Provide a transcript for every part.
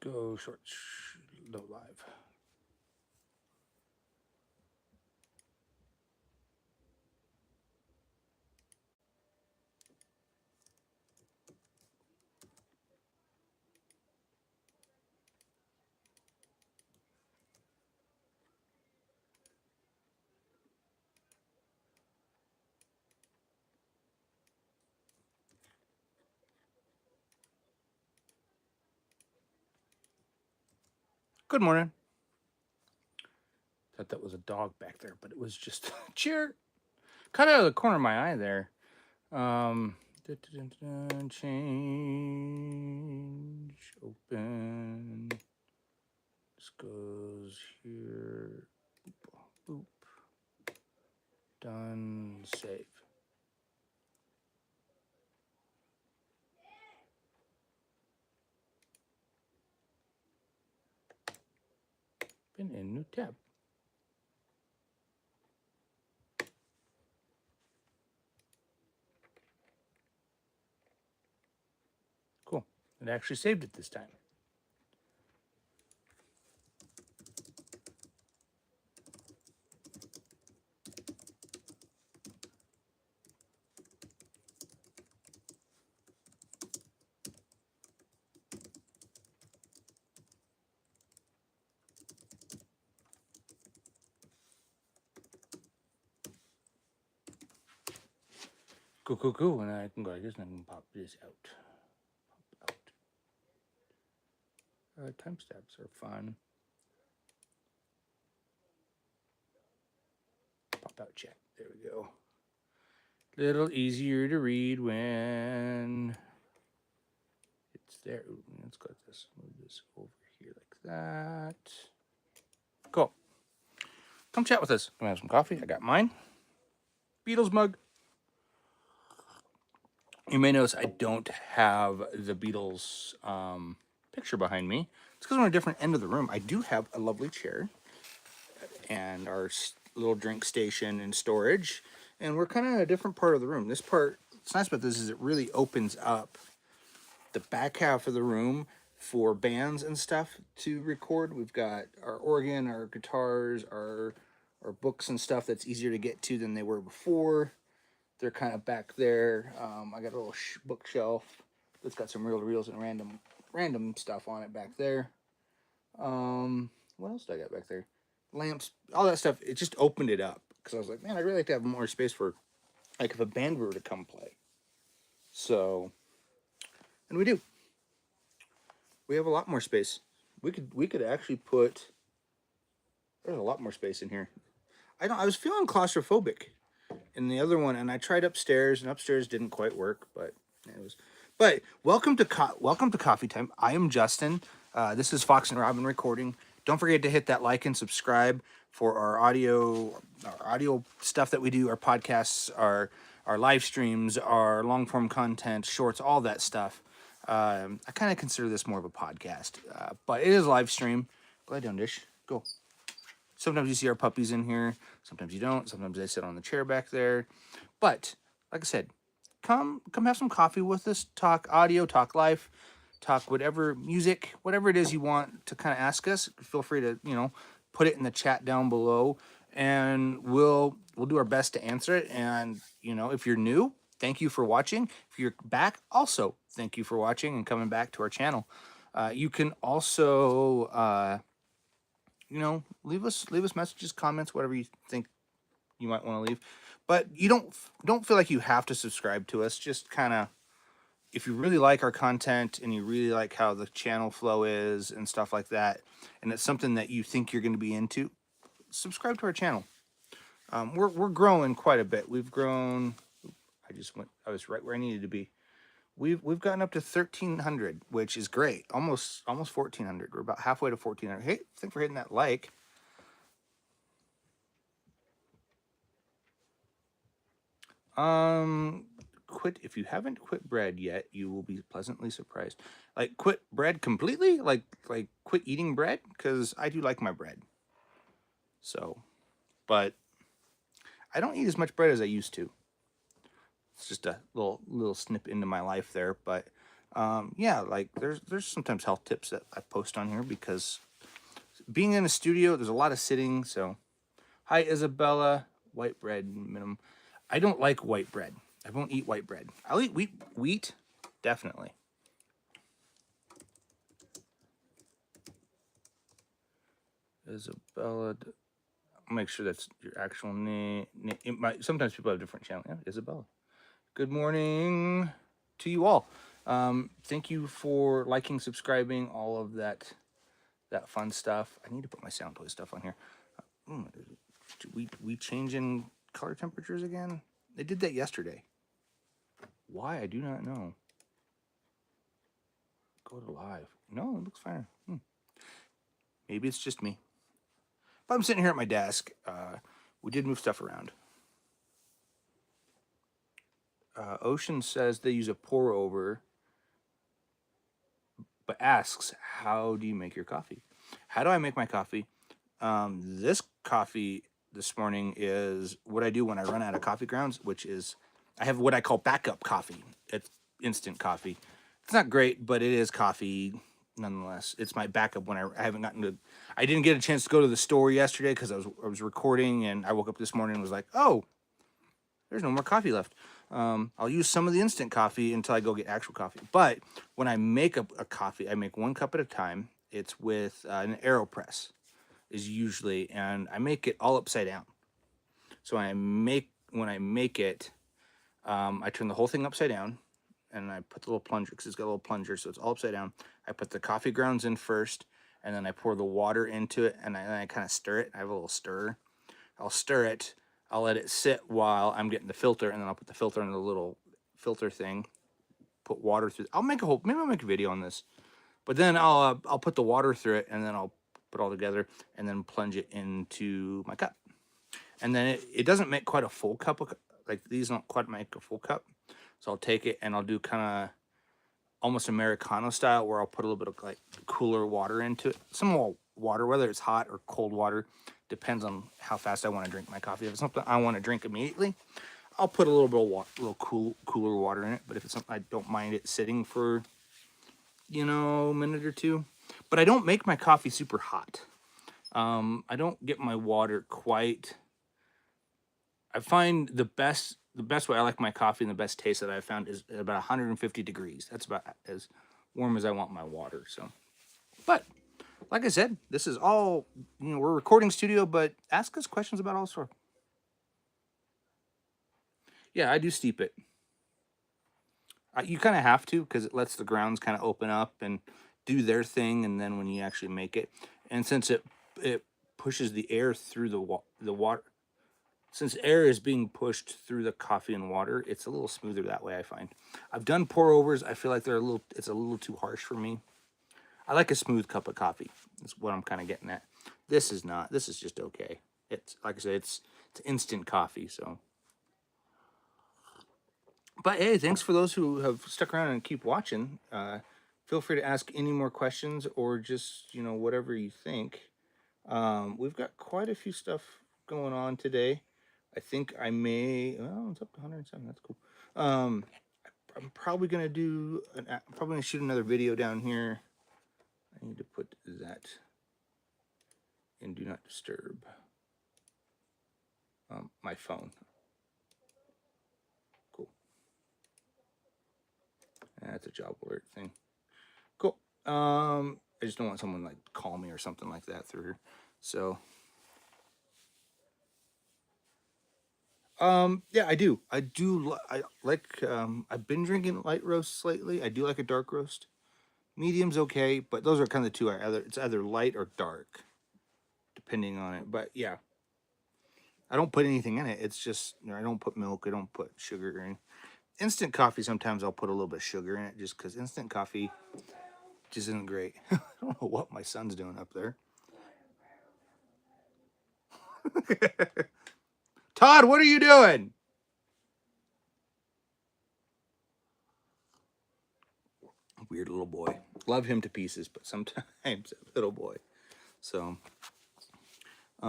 go short, no live. Good morning. Thought that was a dog back there, but it was just cheer. Cut out of the corner of my eye there. Change, open. This goes here. Boop. Done. Save. Been in new tab. Cool. It actually saved it this time. Cool. And I can go like this and I can pop this out. Timestamps are fun. Pop out check. There we go. Little easier to read when it's there. Ooh, let's go with this. Move this over here like that. Cool. Come chat with us. Come have some coffee. I got mine. Beatles mug. You may notice I don't have the Beatles picture behind me. It's because we're on a different end of the room. I do have a lovely chair and our little drink station and storage. And we're kind of in a different part of the room. This part, what's nice about this is it really opens up the back half of the room for bands and stuff to record. We've got our organ, our guitars, our books and stuff that's easier to get to than they were before. They're kind of back there. I got a little bookshelf that's got some reel-to-reels and random stuff on it back there. What else do I got back there? Lamps, all that stuff. It just opened it up because I was like, man, I'd really like to have more space for, like, if a band were to come play. So, and we do. We have a lot more space. We could actually put. There's a lot more space in here. I was feeling claustrophobic in the other one, and I tried upstairs, and upstairs didn't quite work, but it was. But welcome to Coffee Time. I am Justin. This is Fox and Robyn recording. Don't forget to hit that like and subscribe for our audio stuff that we do, our podcasts, our live streams, our long form content, shorts, all that stuff. I kind of consider this more of a podcast, but it is live stream. Go ahead, down dish. Go. Sometimes you see our puppies in here. Sometimes you don't. Sometimes they sit on the chair back there. But like I said, come have some coffee with us. Talk audio, talk life, talk whatever music, whatever it is you want to kind of ask us. Feel free to put it in the chat down below, and we'll do our best to answer it. And if you're new, thank you for watching. If you're back, also thank you for watching and coming back to our channel. You can also leave us messages, comments, whatever you think you might want to leave. But you don't feel like you have to subscribe to us. Just kind of, if you really like our content and you really like how the channel flow is and stuff like that, and it's something that you think you're going to be into, subscribe to our channel. We're growing quite a bit. We've grown. I was right where I needed to be. We've gotten up to 1,300, which is great. Almost 1,400. We're about halfway to 1,400. Hey, thanks for hitting that like. Quit if you haven't quit bread yet, you will be pleasantly surprised. Like, quit bread completely? Like quit eating bread? Because I do like my bread. So, but I don't eat as much bread as I used to. It's just a little snip into my life there, but Yeah, like there's sometimes health tips that I post on here because being in a studio, there's a lot of sitting. So, hi Isabella, white bread minimum. I don't like white bread. I won't eat white bread. I'll eat wheat, definitely. Isabella, I'll make sure that's your actual name. It might, sometimes people have different channels. Yeah, Isabella. Good morning to you all. Thank you for liking, subscribing, all of that fun stuff. I need to put my sound toy stuff on here. We changing color temperatures again? They did that yesterday. Why? I do not know. Go to live. No, it looks fine. Maybe it's just me. But I'm sitting here at my desk. We did move stuff around. Ocean says they use a pour over, but asks, how do you make your coffee? How do I make my coffee? This coffee this morning is what I do when I run out of coffee grounds, which is I have what I call backup coffee. It's instant coffee. It's not great, but it is coffee nonetheless. It's my backup when I haven't gotten to. I didn't get a chance to go to the store yesterday because I was recording, and I woke up this morning and was like, oh, there's no more coffee left. I'll use some of the instant coffee until I go get actual coffee. But when I make a coffee, I make 1 cup at a time. It's with an AeroPress is usually, and I make it all upside down. So when I make it, I turn the whole thing upside down, and I put the little plunger because it's got a little plunger, so it's all upside down. I put the coffee grounds in first, and then I pour the water into it, and I kind of stir it. I have a little stirrer. I'll stir it. I'll let it sit while I'm getting the filter, and then I'll put the filter in the little filter thing. Put water through. Maybe I'll make a video on this. But then I'll put the water through it, and then I'll put it all together, and then plunge it into my cup. And then it doesn't make quite a full cup. Like these don't quite make a full cup. So I'll take it and I'll do kind of almost Americano style, where I'll put a little bit of like cooler water into it. Some more water, whether it's hot or cold water, depends on how fast I want to drink my coffee. If it's something I want to drink immediately, I'll put a little bit of cooler water in it. But if it's something I don't mind it sitting for, a minute or two. But I don't make my coffee super hot. I don't get my water quite. I find the best way I like my coffee and the best taste that I've found is about 150 degrees. That's about as warm as I want my water. So, but like I said, this is all, we're a recording studio, but ask us questions about all sorts. Yeah, I do steep it. You kind of have to, because it lets the grounds kind of open up and do their thing, and then when you actually make it, and since it pushes the air through the water, since air is being pushed through the coffee and water, it's a little smoother that way, I find. I've done pour overs. I feel like it's a little too harsh for me. I like a smooth cup of coffee. That's what I'm kind of getting at. This is not. This is just okay. It's like I said, it's instant coffee. So, but hey, thanks for those who have stuck around and keep watching. Feel free to ask any more questions or just whatever you think. We've got quite a few stuff going on today. I think I may. Well, it's up to 107. That's cool. I'm probably gonna shoot another video down here. I need to put that in do not disturb. My phone. Cool. That's a job alert thing. Cool. I just don't want someone like call me or something like that through here. So. Yeah, I do. I like. I've been drinking light roasts lately. I do like a dark roast. Medium's okay, but those are kind of the two. It's either light or dark, depending on it. But yeah, I don't put anything in it. It's just I don't put milk. I don't put sugar in. Instant coffee. Sometimes I'll put a little bit of sugar in it, just because instant coffee just isn't great. I don't know what my son's doing up there. Todd, what are you doing? Weird little boy. Love him to pieces, but sometimes a little boy. So, yeah,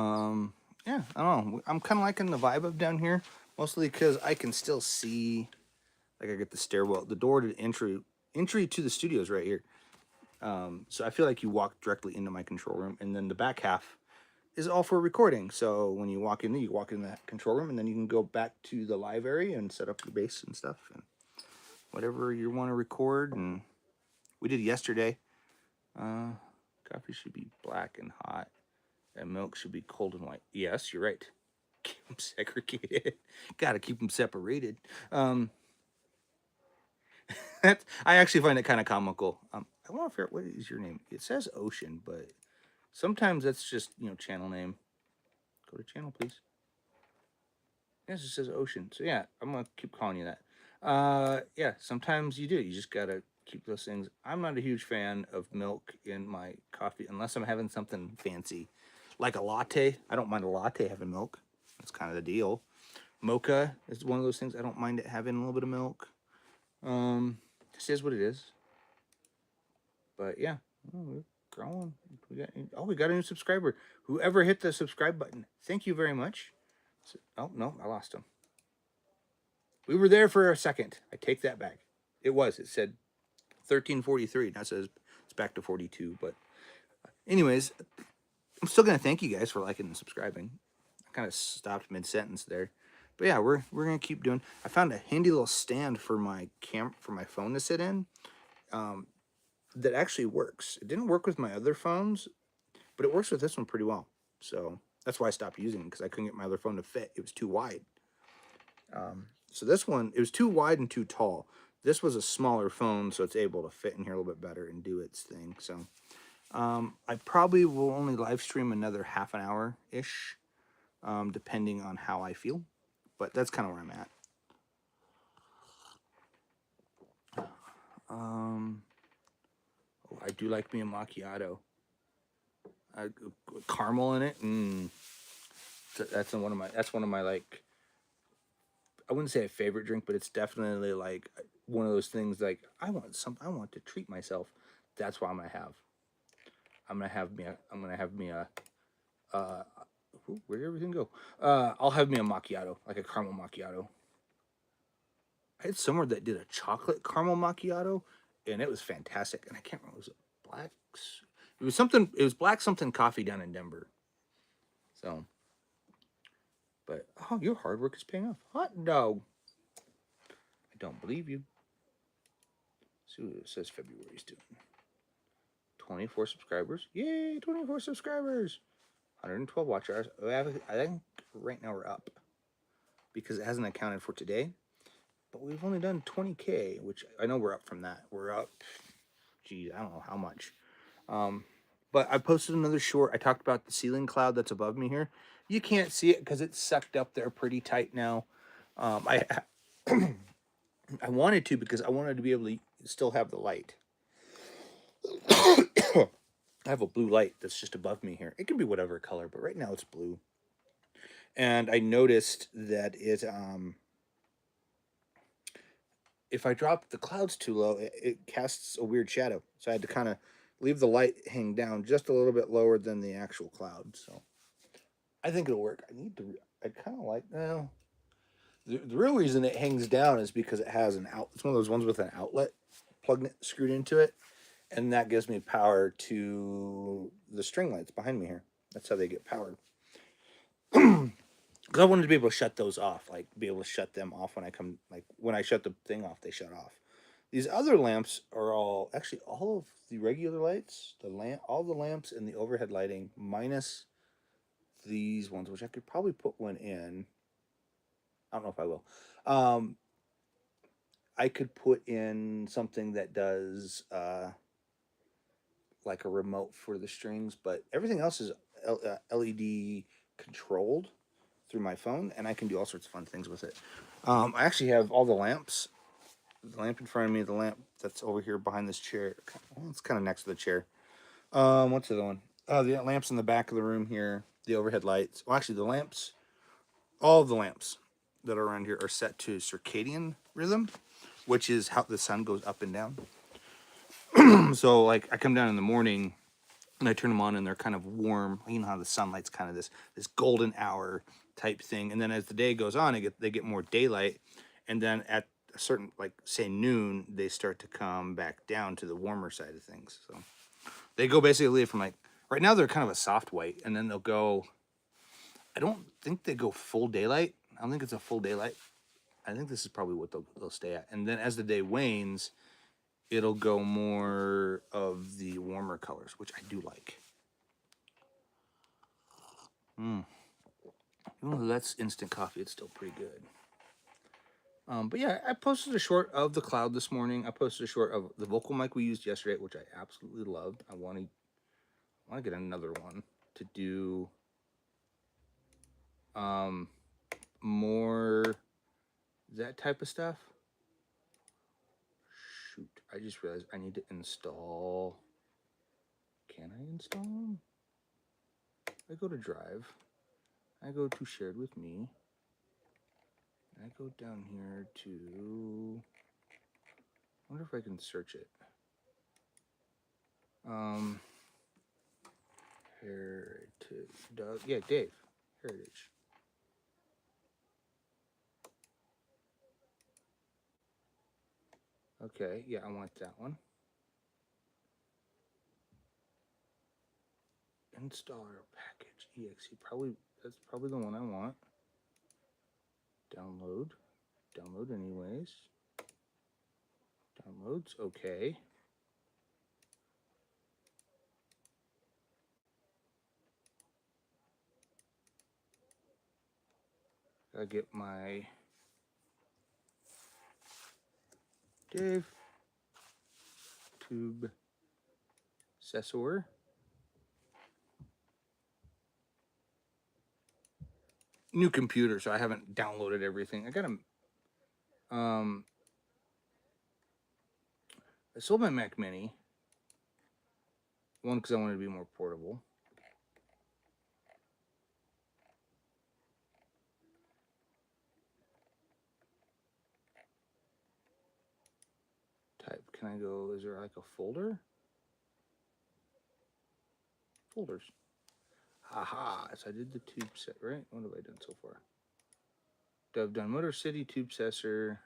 I don't know. I'm kind of liking the vibe of down here, mostly because I can still see. Like I get the stairwell, the door to the entry entry to the studio is right here. So I feel like you walk directly into my control room, and then the back half is all for recording. So when you walk in, you walk in that control room, and then you can go back to the live area and set up your bass and stuff, and whatever you want to record. And we did yesterday. Coffee should be black and hot, and milk should be cold and white. Yes, you're right. Keep them segregated. Got to keep them separated. I actually find it kind of comical. I want to figure out what is your name. It says Ocean, but sometimes that's just channel name. Go to channel, please. Yes, it says Ocean. So yeah, I'm gonna keep calling you that. Yeah, sometimes you do. You just gotta keep those things. I'm not a huge fan of milk in my coffee unless I'm having something fancy, like a latte. I don't mind a latte having milk. That's kind of the deal. Mocha is one of those things I don't mind it having a little bit of milk. This is what it is. But yeah, we're growing. We got a new subscriber. Whoever hit the subscribe button, thank you very much. So, oh no, I lost him. We were there for a second. I take that back. It said 1343. Now it says it's back to 42. But anyways, I'm still gonna thank you guys for liking and subscribing. I kind of stopped mid sentence there. But yeah, we're gonna keep doing. I found a handy little stand for my phone to sit in. That actually works. It didn't work with my other phones, but it works with this one pretty well. So that's why I stopped using it, because I couldn't get my other phone to fit. It was too wide. So this one, it was too wide and too tall. This was a smaller phone, so it's able to fit in here a little bit better and do its thing. So I probably will only live stream another half an hour-ish, depending on how I feel. But that's kind of where I'm at. I do like me a macchiato. Caramel in it. That's one of my like, I wouldn't say a favorite drink, but it's definitely like one of those things like I want to treat myself. That's what I'm gonna have. I'm gonna have me a where did everything go? I'll have me a macchiato, like a caramel macchiato. I had somewhere that did a chocolate caramel macchiato, and it was fantastic. And I can't remember, was it black? It was something. It was black something coffee down in Denver. So, but your hard work is paying off. Hot dog. I don't believe you. Let's see what it says February's doing. 24 subscribers. Yay, 24 subscribers. 112 watch hours. I think right now we're up because it hasn't accounted for today. But we've only done 20K, which I know we're up from that. We're up, geez, I don't know how much. But I posted another short. I talked about the ceiling cloud that's above me here. You can't see it because it's sucked up there pretty tight now. I I wanted to, because I wanted to be able to still have the light. I have a blue light that's just above me here. It can be whatever color, but right now it's blue. And I noticed that if I drop the clouds too low, it casts a weird shadow. So I had to kind of leave the light hang down just a little bit lower than the actual cloud. So I think it'll work. I kind of like, well, the real reason it hangs down is because it has it's one of those ones with an outlet screwed into it. And that gives me power to the string lights behind me here. That's how they get powered. Because I wanted to be able to shut those off, like be able to shut them off when I come, like when I shut the thing off, they shut off. These other lamps are all of the regular lights, all the lamps and the overhead lighting, minus these ones, which I could probably put one in. I don't know if I will. I could put in something that does like a remote for the strings, but everything else is LED controlled through my phone, and I can do all sorts of fun things with it. I actually have all the lamps. The lamp in front of me, the lamp that's over here behind this chair. Well, it's kind of next to the chair. What's the other one? The lamps in the back of the room here. The overhead lights. Well, actually, all of the lamps that are around here are set to circadian rhythm, which is how the sun goes up and down. So, like, I come down in the morning and I turn them on, and they're kind of warm. You know how the sunlight's kind of this golden hour type thing, and then as the day goes on, they get more daylight, and then at a certain, like say noon, they start to come back down to the warmer side of things. So they go basically from like, right now they're kind of a soft white, and then they'll go, I don't think they go full daylight. I don't think it's a full daylight. I think this is probably what they'll stay at. And then as the day wanes, it'll go more of the warmer colors, which I do like. Even though that's instant coffee, it's still pretty good. But yeah, I posted a short of the cloud this morning. I posted a short of the vocal mic we used yesterday, which I absolutely loved. I want to get another one to do more that type of stuff. Shoot, I just realized I need to install. Can I install them? I go to Drive. I go to Shared with Me. I go down here to. I wonder if I can search it. Heritage. Doug. Yeah, Dave. Heritage. Okay, yeah, I want that one. Installer package exe. That's probably the one I want. Download. Download anyways. Downloads. Okay. Gotta get my Dave Tube Sessor. New computer, so I haven't downloaded everything. I sold my Mac Mini. One, because I wanted to be more portable. Type. Can I go? Is there like a folder? Folders. Haha. So I did the tube set, right? What have I done so far? I've done Motor City, Tube Sessor.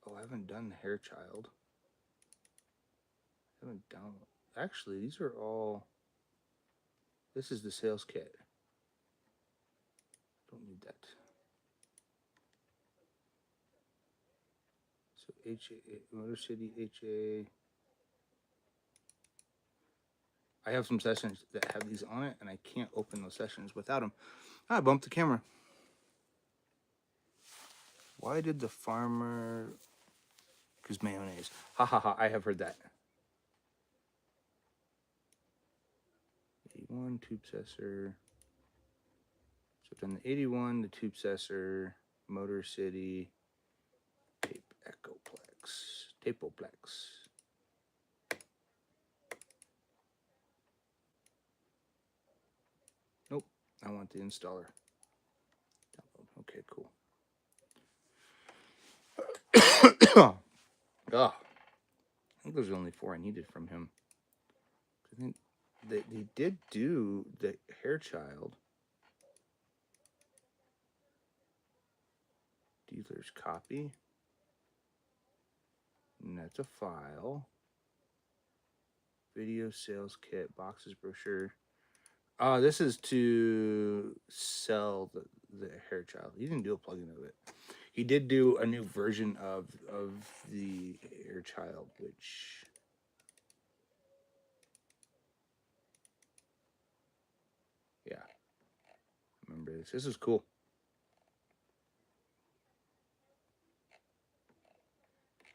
Oh, I haven't done the Hair Child. I haven't downloaded. Actually, these are all. This is the sales kit. Don't need that. So Motor City HA. I have some sessions that have these on it, and I can't open those sessions without them. I bumped the camera. Why did the farmer? Because mayonnaise. Ha ha ha! I have heard that. 81 Tube Sessor. So I've done the 81, the Tube Sessor, Motor City, Tape Echoplex, Tapoplex. Nope, I want the installer. Download. Okay, cool. Oh, I think those are the only 4 I needed from him. I think they did do the Hair Child. Dealer's copy. And that's a file. Video sales kit, boxes, brochure. This is to sell the Hair Child. He didn't do a plugin of it. He did do a new version of the Hair Child, which yeah. Remember this. This is cool.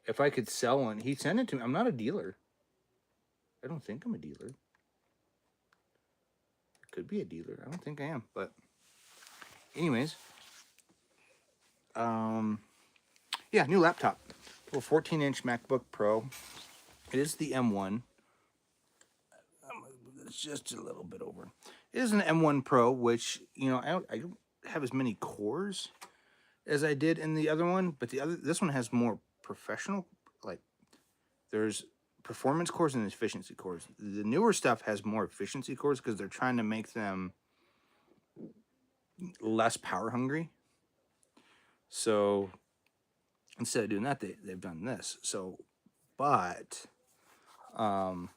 If I could sell one, he'd send it to me. I'm not a dealer. I don't think I'm a dealer. I could be a dealer. I don't think I am, but anyways. Yeah, new laptop. Little 14-inch MacBook Pro. It is the M1. It's just a little bit over. It is an M1 Pro, which, you know, I don't have as many cores as I did in the other one, but this one has more professional, like, there's performance cores and efficiency cores. The newer stuff has more efficiency cores because they're trying to make them less power hungry. So instead of doing that, they've done this. So, but the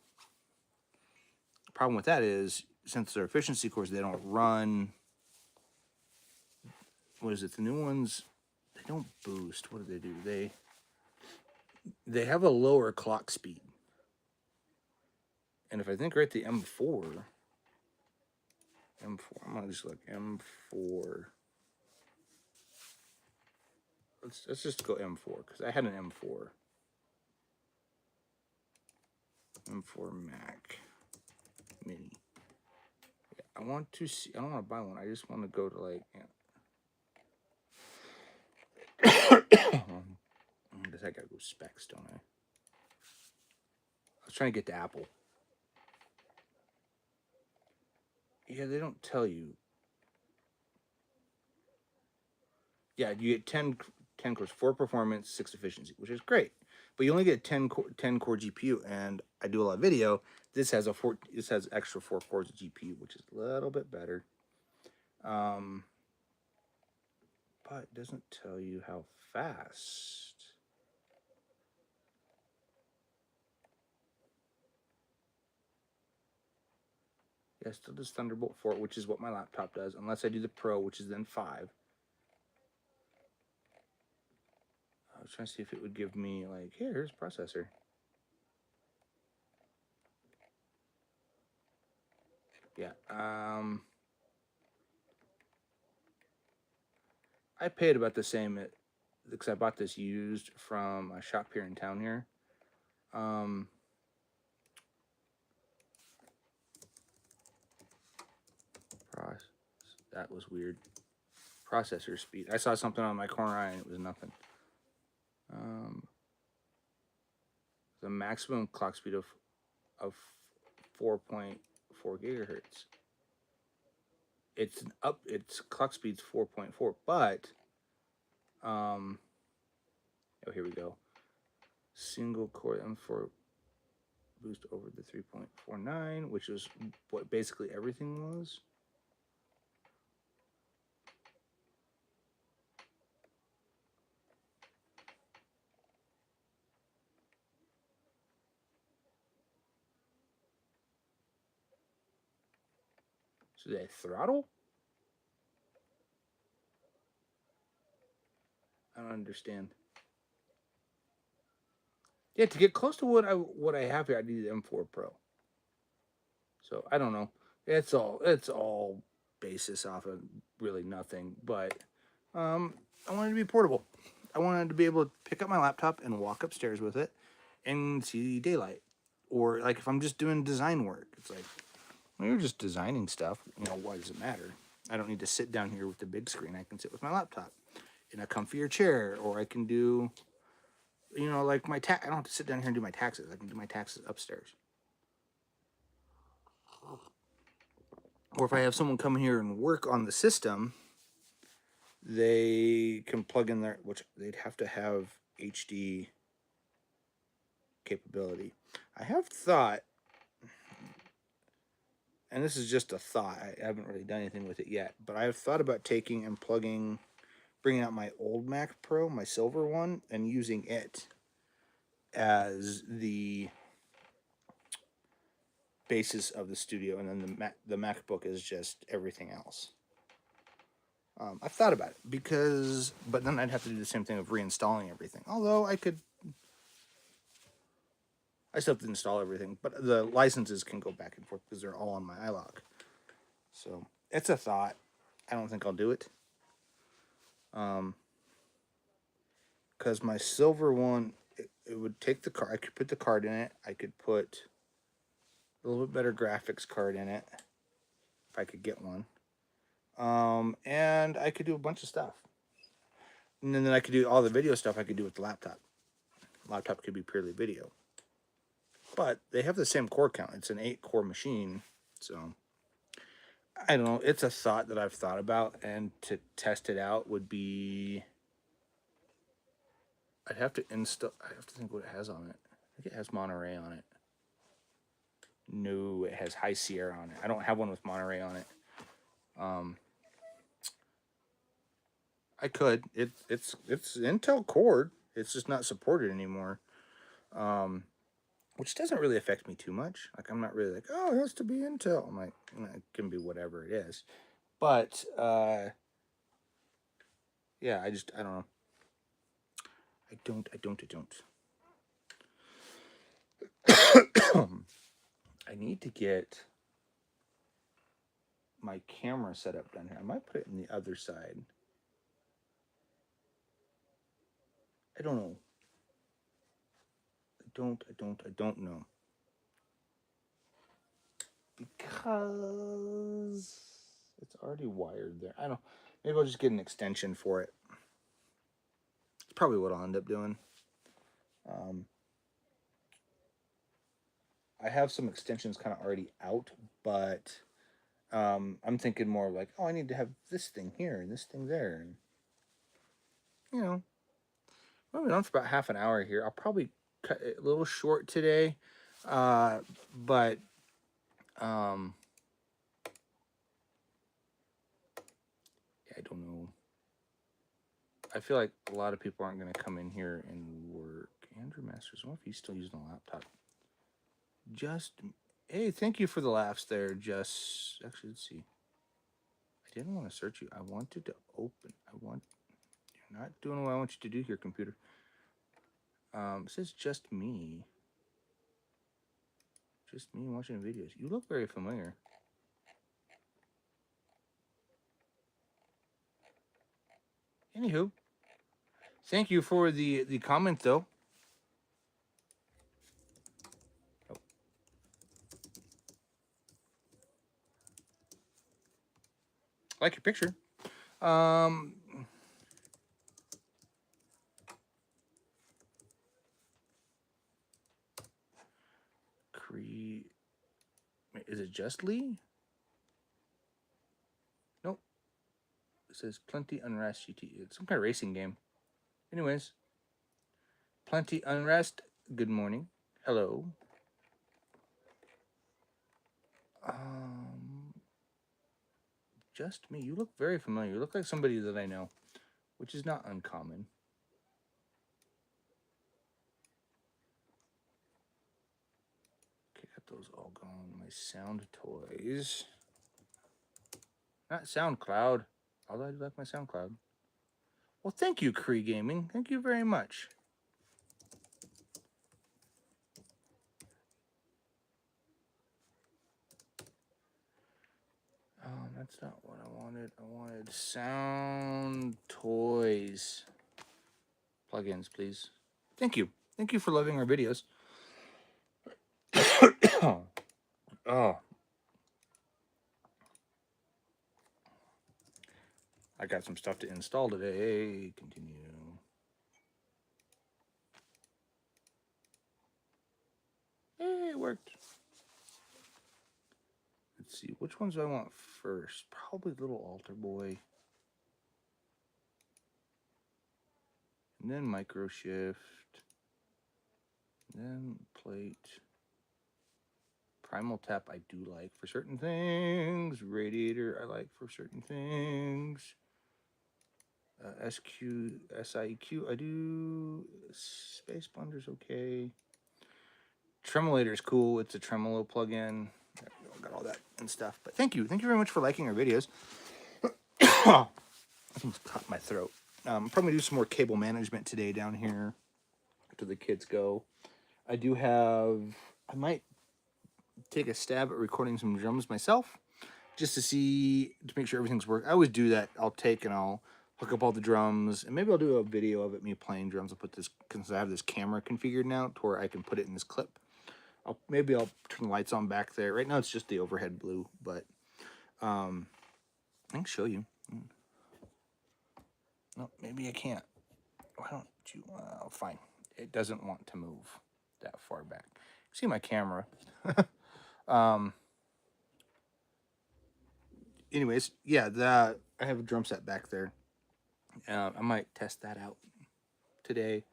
problem with that is, since they're efficiency cores, they don't run. What is it? The new ones, they don't boost. What do? They have a lower clock speed. And if I think right, the M4, I'm gonna just look M4. Let's just go M4 because I had an M4 Mac Mini. Yeah, I want to see. I don't want to buy one. I just want to go to like. I guess I gotta go specs, don't I? I was trying to get to Apple. Yeah, they don't tell you. Yeah, you get 10 cores, 4 performance, 6 efficiency, which is great. But you only get 10 core GPU, and I do a lot of video. This has extra 4 cores of GPU, which is a little bit better. But it doesn't tell you how fast. Yeah, still does Thunderbolt 4, which is what my laptop does, unless I do the Pro, which is then 5. I was trying to see if it would give me, like, here's processor. Yeah, I paid about the same because I bought this used from a shop here in town here. That was weird. Processor speed. I saw something on my corner eye and it was nothing. The maximum clock speed of 4.4 gigahertz. Its clock speed's 4.4, but oh, here we go. Single core M4 boost over the 3.49, which is what basically everything was. So they throttle? I don't understand. Yeah, to get close to what I have here, I need the M4 Pro. So I don't know. It's all basis off of really nothing. But I wanted to be portable. I wanted to be able to pick up my laptop and walk upstairs with it and see daylight. Or like if I'm just doing design work, it's like, well, you're just designing stuff. You know, why does it matter? I don't need to sit down here with the big screen. I can sit with my laptop in a comfier chair, or I can do, you know, like I don't have to sit down here and do my taxes. I can do my taxes upstairs. Or if I have someone come here and work on the system, they can plug in their, which they'd have to have HD capability. I have thought, and this is just a thought, I haven't really done anything with it yet, but I've thought about taking and bringing out my old Mac Pro, my silver one, and using it as the basis of the studio, and then the MacBook is just everything else. I've thought about it but then I'd have to do the same thing of reinstalling everything. Although I still have to install everything, but the licenses can go back and forth because they're all on my iLog. So it's a thought. I don't think I'll do it. Because my silver one, it would take the card. I could put the card in it. I could put a little bit better graphics card in it if I could get one. And I could do a bunch of stuff. And then I could do all the video stuff I could do with the laptop. Laptop could be purely video. But they have the same core count. It's an 8-core machine. So I don't know. It's a thought that I've thought about. And to test it out would be... I have to think what it has on it. I think it has Monterey on it. No, it has High Sierra on it. I don't have one with Monterey on it. I could. It's Intel Core. It's just not supported anymore. Which doesn't really affect me too much. Like, I'm not really like, oh, it has to be Intel. I'm like, it can be whatever it is. But yeah, I don't know. I don't. I need to get my camera set up down here. I might put it in the other side. I don't know. I don't know. Because it's already wired there. I don't. Maybe I'll just get an extension for it. It's probably what I'll end up doing. I have some extensions kind of already out, but I'm thinking more like, oh, I need to have this thing here and this thing there, and you know, we've been on for about half an hour here. I'll probably cut it a little short today, but yeah, I don't know. I feel like a lot of people aren't going to come in here and work. Andrew Masters, what if he's still using a laptop? Hey, thank you for the laughs there. Actually, let's see. I didn't want to search you. I wanted to open. You're not doing what I want you to do here, computer. It says just me. Just me watching videos. You look very familiar. Anywho, thank you for the comment, though. Oh. I like your picture. Is it just Lee? Nope. It says Plenty Unrest GT. It's some kind of racing game. Anyways, Plenty Unrest. Good morning. Hello. Just me. You look very familiar. You look like somebody that I know, which is not uncommon. Okay, got those all gone. My sound toys. Not SoundCloud. Although I do like my SoundCloud. Well, thank you, Cree Gaming. Thank you very much. That's not what I wanted. I wanted sound toys. Plugins, please. Thank you. Thank you for loving our videos. Oh. I got some stuff to install today. Continue. Hey, it worked. Let's see. Which ones do I want first? Probably Little Altar Boy. And then Microshift. Then Plate. Primal Tap I do like for certain things. Radiator I like for certain things. SIEQ I do. Space Blunder's okay. Tremolator is cool. It's a tremolo plugin. Got all that and stuff. But thank you. Thank you very much for liking our videos. I almost caught my throat. Probably do some more cable management today down here after the kids go. I might take a stab at recording some drums myself just to make sure everything's working. I always do that. I'll hook up all the drums, and maybe I'll do a video of it, me playing drums. I'll put this, because I have this camera configured now to where I can put it in this clip. Maybe I'll turn the lights on back there. Right now it's just the overhead blue, but I can show you. No, maybe I can't. Why don't you? Fine. It doesn't want to move that far back. See my camera. Anyways, yeah, I have a drum set back there. I might test that out today.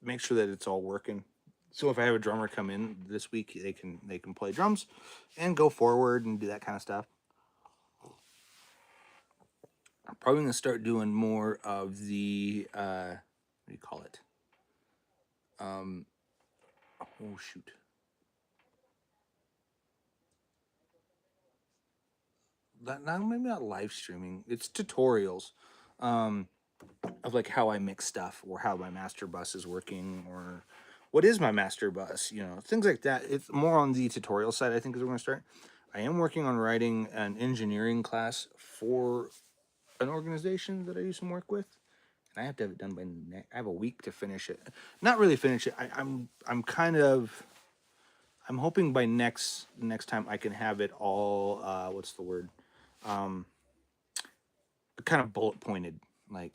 Make sure that it's all working. So if I have a drummer come in this week, they can play drums and go forward and do that kind of stuff. I'm probably gonna start doing more of the what do you call it? Oh shoot. Not maybe not live streaming. It's tutorials of like how I mix stuff or how my master bus is working or what is my master bus, things like that. It's more on the tutorial side, I think, is where we're gonna start. I am working on writing an engineering class for an organization that I used to work with. And I have to have it done by I have a week to finish it. Not really finish it. I'm kind of I'm hoping by next time I can have it all what's the word? Kind of bullet pointed, like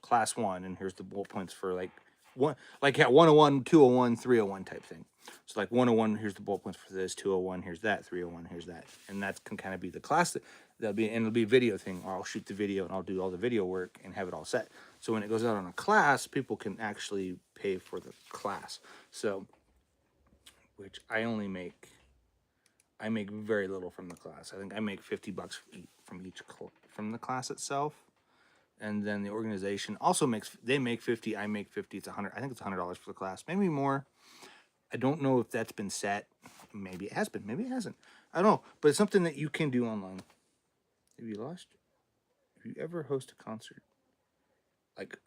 class one, and here's the bullet points for like one, like yeah, 101, 201, 301 type thing. So like 101, here's the bullet points for this, 201, here's that, 301, here's that. And that can kind of be the class that'll be, and it'll be a video thing, or I'll shoot the video and I'll do all the video work and have it all set. So when it goes out on a class, people can actually pay for the class. So, which I make very little from the class. I think I make $50 from each from the class itself, and then the organization also they make 50, I make 50. It's 100. I think it's $100 for the class, maybe more. I don't know if that's been set. Maybe it has been, maybe it hasn't. I don't know, but it's something that you can do online. Have you ever host a concert,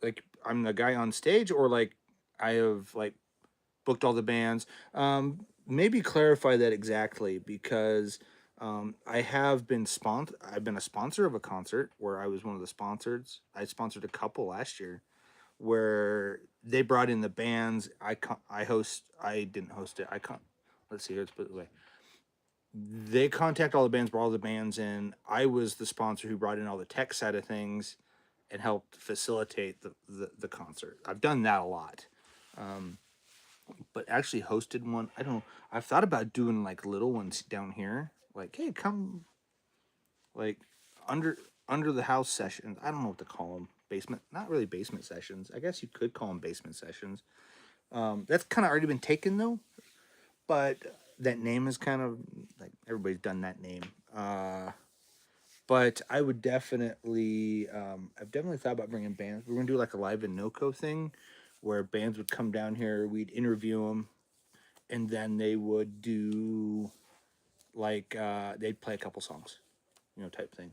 like I'm the guy on stage, or like I have like booked all the bands? Maybe clarify that exactly, because I have been I've been a sponsor of a concert where I was one of the sponsors. I sponsored a couple last year where they brought in the bands. I didn't host it. Let's see. Let's put it away. They contact all the bands, brought all the bands in. I was the sponsor who brought in all the tech side of things and helped facilitate the concert. I've done that a lot. But actually hosted one, I don't know. I've thought about doing like little ones down here. Like, hey, come, like under the house sessions. I don't know what to call them. Basement, not really basement sessions. I guess you could call them basement sessions. That's kind of already been taken though. But that name is kind of like everybody's done that name. But I would definitely, I've definitely thought about bringing bands. We're gonna do like a live in NoCo thing, where bands would come down here. We'd interview them, and then they would do like they'd play a couple songs, type thing.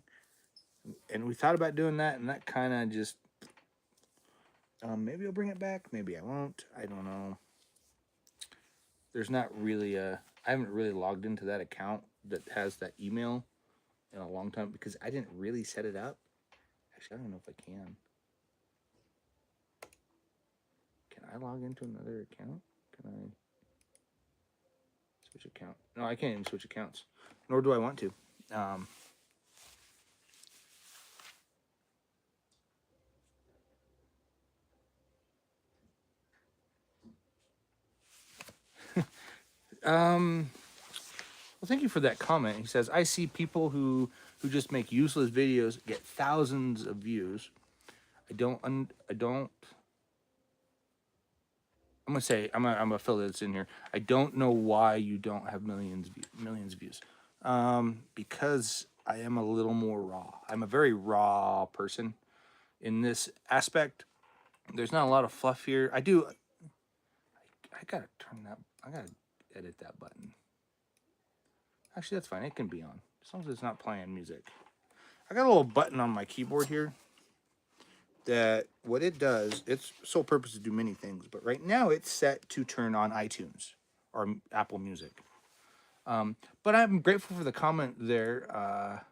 And we thought about doing that, and that kind of just maybe I'll bring it back, maybe I won't. I don't know. There's not really I haven't really logged into that account that has that email in a long time because I didn't really set it up. Actually, I don't know if I can. Can I log into another account? Can I switch account? No, I can't even switch accounts. Nor do I want to. Well, thank you for that comment. He says, I see people who just make useless videos get thousands of views. I don't. I'm gonna say I'm gonna fill this in here. I don't know why you don't have millions of views. Because I am a little more raw. I'm a very raw person in this aspect. There's not a lot of fluff here. I gotta turn that. I gotta edit that button. Actually, that's fine. It can be on as long as it's not playing music. I got a little button on my keyboard here that what it does, its sole purpose is to do many things, but right now it's set to turn on iTunes or Apple Music. But I'm grateful for the comment there.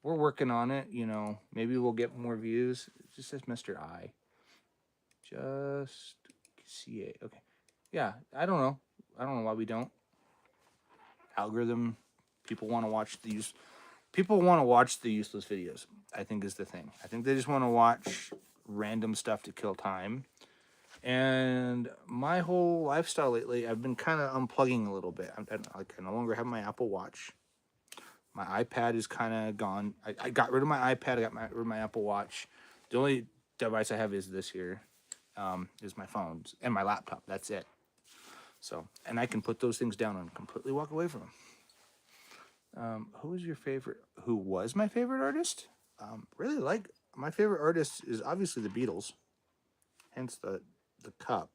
We're working on it, maybe we'll get more views. It just says Mr. I. Just CA. Okay. Yeah, I don't know why we don't. Algorithm, people want to watch these. People want to watch the useless videos, I think is the thing. I think they just want to watch random stuff to kill time. And my whole lifestyle lately, I've been kind of unplugging a little bit. I no longer have my Apple Watch. My iPad is kind of gone. I got rid of my iPad. I got rid of my Apple Watch. The only device I have is this here, is my phones and my laptop. That's it. So, and I can put those things down and completely walk away from them. Who was my favorite artist? Really like, my favorite artist is obviously the Beatles, hence the cup,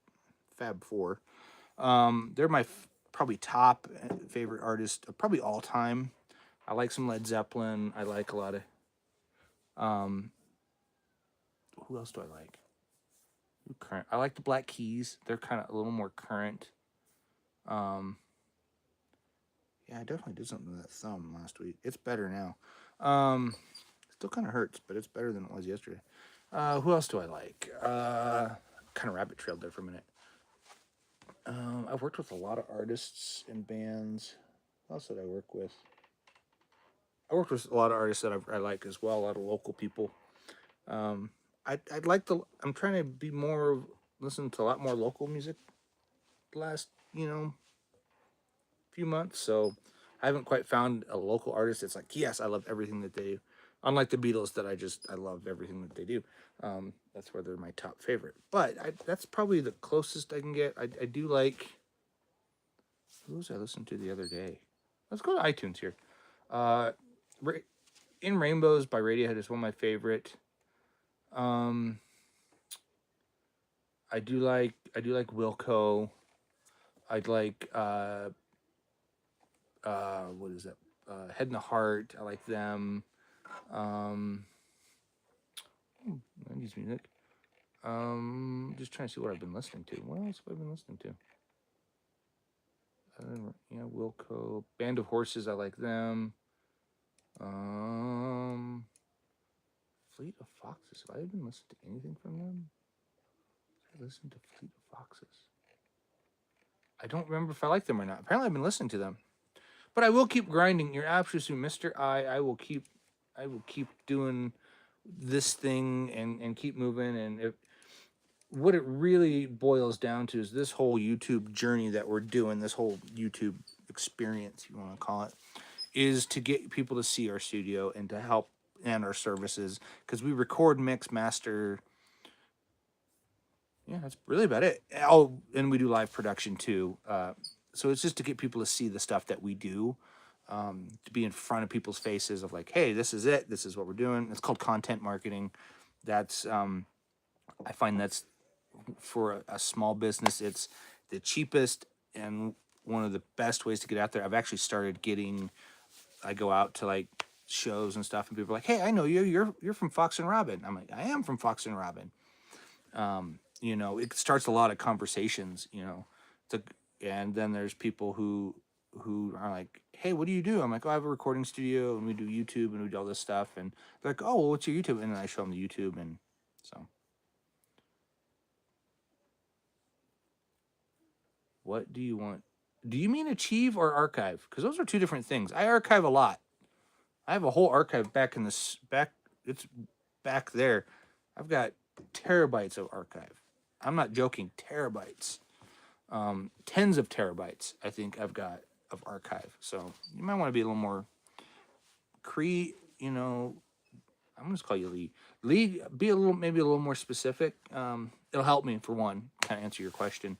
Fab Four. They're my probably top favorite artist, probably all time. I like some Led Zeppelin. I like a lot of um, who else do I like? Current. I like the Black Keys. They're kind of a little more current. Um, yeah, I definitely did something to that thumb last week. It's better now. Still kind of hurts, but it's better than it was yesterday. Who else do I like? Kind of rabbit trailed there for a minute. I've worked with a lot of artists and bands. What else did I work with? I worked with a lot of artists that I like as well. A lot of local people. Um, I'd like to. I'm trying to be more listen to a lot more local music. The last few months, so I haven't quite found a local artist that's like, yes, I love everything that they do. Unlike the Beatles, that I love everything that they do. That's where they're my top favorite. But that's probably the closest I can get. I do like. Who was I listening to the other day? Let's go to iTunes here. Uh, In Rainbows by Radiohead is one of my favorite. Um, I do like Wilco. I'd like what is that? Head and the Heart. I like them. 90s music. Just trying to see what I've been listening to. What else have I been listening to? Wilco. Band of Horses. I like them. Fleet of Foxes. Have I been listening to anything from them? I listened to Fleet of Foxes. I don't remember if I like them or not. Apparently, I've been listening to them. But I will keep grinding. You're absolutely Mr. I will keep doing this thing and keep moving. And what it really boils down to is this whole YouTube journey that we're doing, this whole YouTube experience, you want to call it, is to get people to see our studio and to help and our services, because we record, mix, master. Yeah, that's really about it. Oh, and we do live production too. So it's just to get people to see the stuff that we do, to be in front of people's faces of like, hey, this is it. This is what we're doing. It's called content marketing. That's I find that's for a small business. It's the cheapest and one of the best ways to get out there. I've actually started getting. I go out to like shows and stuff, and people are like, "Hey, I know you. You're from Fox and Robyn." I'm like, "I am from Fox and Robyn." It starts a lot of conversations. And then there's people who are like, "Hey, what do you do?" I'm like, "Oh, I have a recording studio, and we do YouTube, and we do all this stuff." And they're like, "Oh, well, what's your YouTube?" And then I show them the YouTube, and so. What do you want? Do you mean achieve or archive? Because those are two different things. I archive a lot. I have a whole archive back in this back. It's back there. I've got terabytes of archive. I'm not joking. Terabytes. Tens of terabytes. I think I've got of archive. So you might want to be a little more I'm gonna just call you Lee. Lee, be maybe a little more specific. It'll help me for one, kind of answer your question.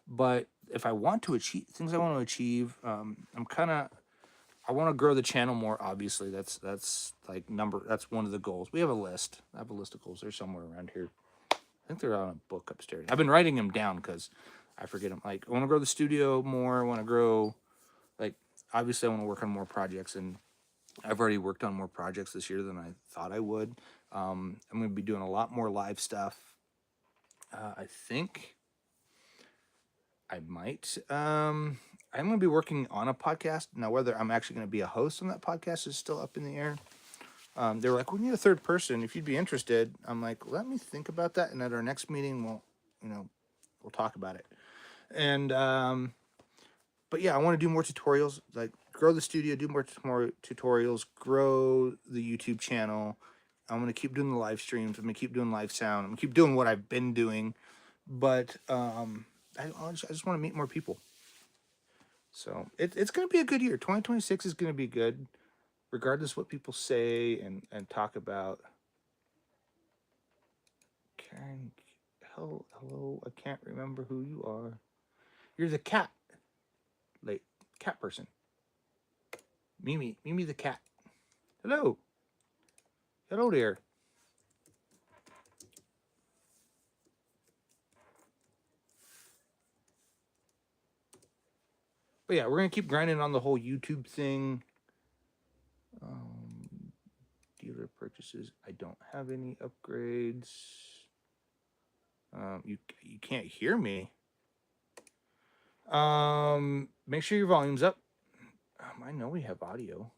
But if I want to achieve things, I want to achieve. I want to grow the channel more. Obviously, that's like That's one of the goals. We have a list. I have a list of goals. They're somewhere around here. I think they're on a book upstairs. I've been writing them down because I forget them. Like, I want to grow the studio more. I want to grow. Like, obviously, I want to work on more projects, and I've already worked on more projects this year than I thought I would. I'm going to be doing a lot more live stuff. I think I might. I'm going to be working on a podcast. Now, whether I'm actually going to be a host on that podcast is still up in the air. They were like, we need a third person. If you'd be interested, I'm like, let me think about that. And at our next meeting, we'll talk about it. And, but yeah, I want to do more tutorials, like grow the studio, do more tutorials, grow the YouTube channel. I'm going to keep doing the live streams. I'm going to keep doing live sound. I'm going to keep doing what I've been doing. But I just want to meet more people. So it's going to be a good year. 2026 is going to be good, regardless what people say and talk about. Karen, hello, I can't remember who you are. You're the cat. Like, cat person. Mimi the cat. Hello. Hello there. But yeah, we're gonna keep grinding on the whole YouTube thing. Dealer purchases. I don't have any upgrades. You can't hear me. Make sure your volume's up. I know we have audio.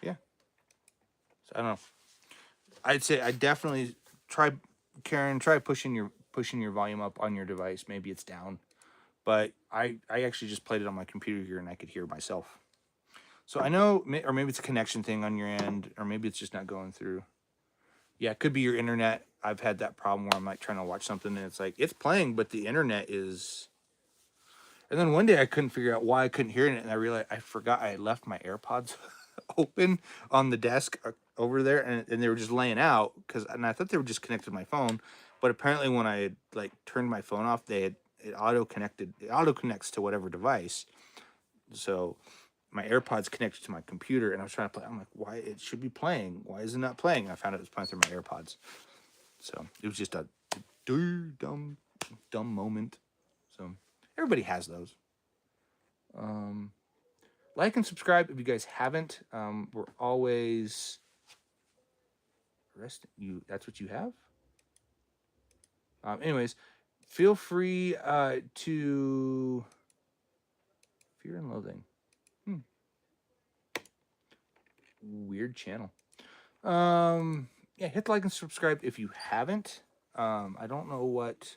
Yeah. So I don't know. I'd say I definitely try, Karen. Try pushing your volume up on your device. Maybe it's down, but I actually just played it on my computer here and I could hear myself. So I know, or maybe it's a connection thing on your end, or maybe it's just not going through. Yeah, it could be your internet. I've had that problem where I'm like trying to watch something and it's like it's playing, but the internet is. And then one day I couldn't figure out why I couldn't hear it, and I realized I forgot I had left my AirPods open on the desk over there, and they were just laying out and I thought they were just connected to my phone, but apparently when I had like turned my phone off, it auto connected. It auto connects to whatever device, so my AirPods connected to my computer, and I was trying to play. I'm like, why it should be playing? Why is it not playing? And I found it was playing through my AirPods. So it was just a dumb moment. So everybody has those. Like and subscribe if you guys haven't. We're always you. That's what you have. Anyways, feel free to Fear and Loathing. Weird channel. Yeah, hit like and subscribe if you haven't. I don't know what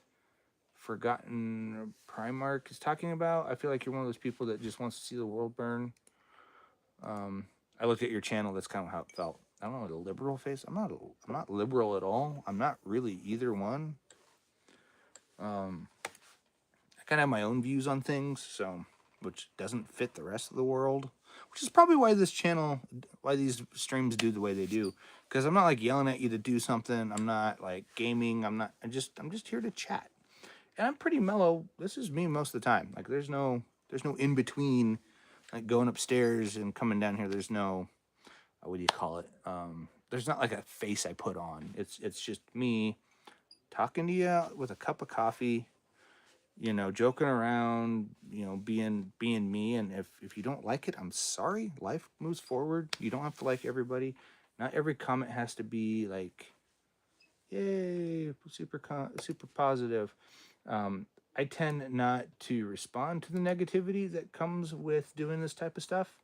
Forgotten Primarch is talking about. I feel like you're one of those people that just wants to see the world burn. I looked at your channel. That's kind of how it felt. I don't know, a liberal face. I'm not liberal at all. I'm not really either one. I kind of have my own views on things, so which doesn't fit the rest of the world. Which is probably why why these streams do the way they do. Because I'm not like yelling at you to do something. I'm not like gaming. I'm just here to chat. And I'm pretty mellow. This is me most of the time. Like there's no in between, like going upstairs and coming down here. There's no, what do you call it? There's not like a face I put on. It's just me talking to you with a cup of coffee, joking around, being me. And if you don't like it, I'm sorry. Life moves forward. You don't have to like everybody. Not every comment has to be like, yay, super positive. I tend not to respond to the negativity that comes with doing this type of stuff.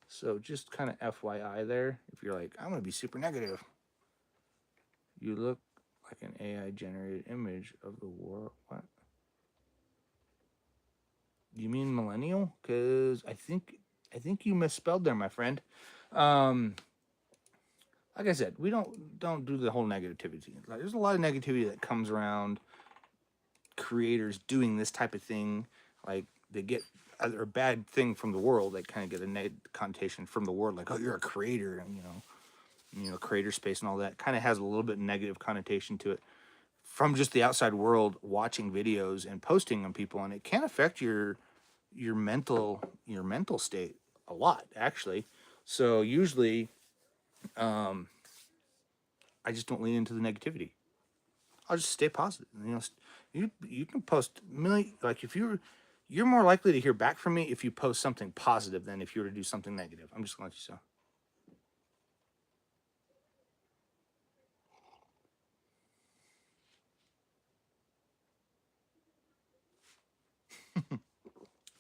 So just kind of FYI there. If you're like, I'm going to be super negative. You look like an AI generated image of the world. What? You mean millennial? Because I think you misspelled there, my friend. Like I said, we don't do the whole negativity. Like, there's a lot of negativity that comes around creators doing this type of thing. Like they get either a bad thing from the world, they kind of get a negative connotation from the world, like, oh, you're a creator, and creator space and all that kind of has a little bit negative connotation to it from just the outside world watching videos and posting on people, and it can affect your mental state a lot, actually. So usually I just don't lean into the negativity. I'll just stay positive. You can post like if you're more likely to hear back from me if you post something positive than if you were to do something negative. I'm just gonna let you know.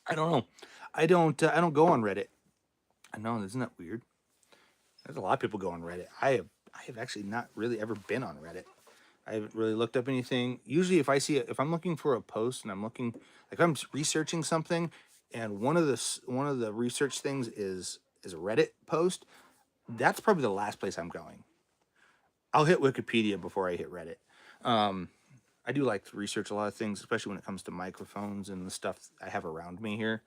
I don't know. I don't go on Reddit. I know, isn't that weird? There's a lot of people go on Reddit. I have actually not really ever been on Reddit. I haven't really looked up anything. Usually, if I'm looking for a post and I'm looking, like I'm researching something, and one of the research things is a Reddit post, that's probably the last place I'm going. I'll hit Wikipedia before I hit Reddit. I do like to research a lot of things, especially when it comes to microphones and the stuff I have around me here.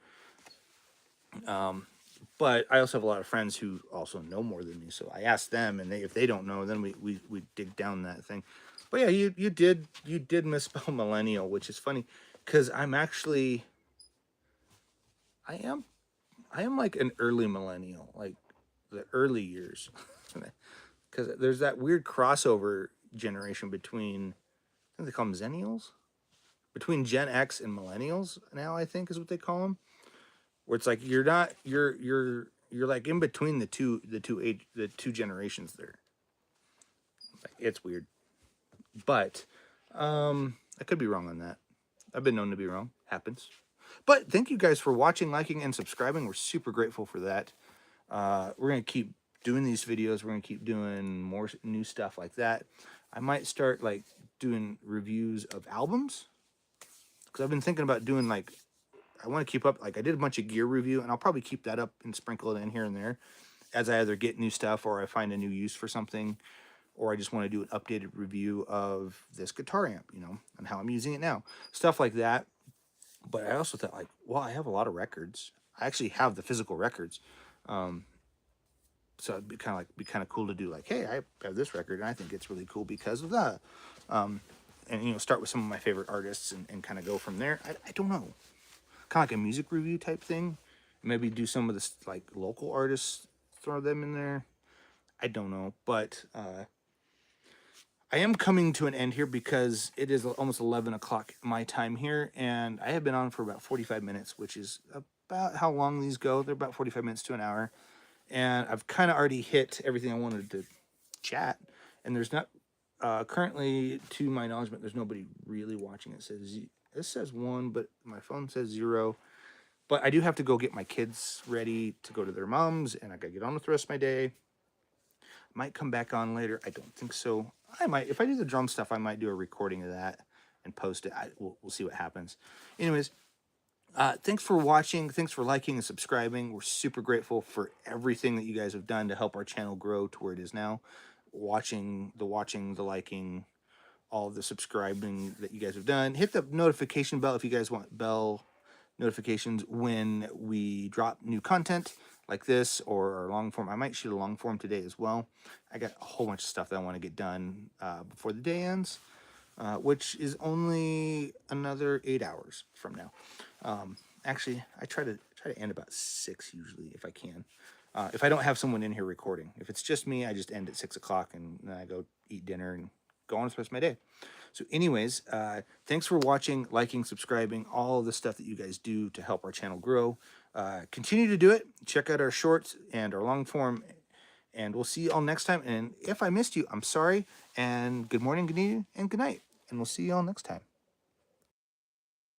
But I also have a lot of friends who also know more than me, so I ask them, and if they don't know, then we dig down that thing. But yeah, you did misspell millennial, which is funny, because I am like an early millennial. Like the early years, because there's that weird crossover generation between, I think they call them Zennials, between Gen X and Millennials now, I think is what they call them, where it's like you're not you're like in between the two generations there. Like, it's weird, but I could be wrong on that. I've been known to be wrong. Happens. But thank you guys for watching, liking, and subscribing. We're super grateful for that. We're gonna keep doing these videos. We're gonna keep doing more new stuff like that. I might start like doing reviews of albums, because I've been thinking about doing like, I want to keep up. Like I did a bunch of gear review, and I'll probably keep that up and sprinkle it in here and there as I either get new stuff or I find a new use for something, or I just want to do an updated review of this guitar amp, you know, and how I'm using it now, stuff like that. But I also thought, like, well, I have a lot of records. I actually have the physical records. So it'd be kind of cool to do like, hey, I have this record and I think it's really cool because of that. And you know, start with some of my favorite artists and kind of go from there. I don't know, kind of like a music review type thing. Maybe do some of this like local artists, throw them in there. I don't know, but I am coming to an end here because it is almost 11 o'clock my time here, and I have been on for about 45 minutes, which is about how long these go. They're about 45 minutes to an hour, and I've kind of already hit everything I wanted to chat, and there's not, currently, to my knowledge, there's nobody really watching. It says 1, but my phone says 0. But I do have to go get my kids ready to go to their moms, and I gotta get on with the rest of my day. Might come back on later. I don't think so. I might, if I do the drum stuff, I might do a recording of that and post it. We'll see what happens. Anyways, thanks for watching. Thanks for liking and subscribing. We're super grateful for everything that you guys have done to help our channel grow to where it is now. Watching, the liking, all of the subscribing that you guys have done. Hit the notification bell if you guys want bell notifications when we drop new content like this or our long form. I might shoot a long form today as well. I got a whole bunch of stuff that I want to get done before the day ends, which is only another 8 hours from now. Actually, I try to end about 6 usually if I can. If I don't have someone in here recording. If it's just me, I just end at 6 o'clock and then I go eat dinner and go on with the rest of my day. So anyways, thanks for watching, liking, subscribing, all of the stuff that you guys do to help our channel grow. Continue to do it. Check out our shorts and our long form, and we'll see you all next time. And if I missed you, I'm sorry, and good morning, good evening, and good night. And we'll see you all next time.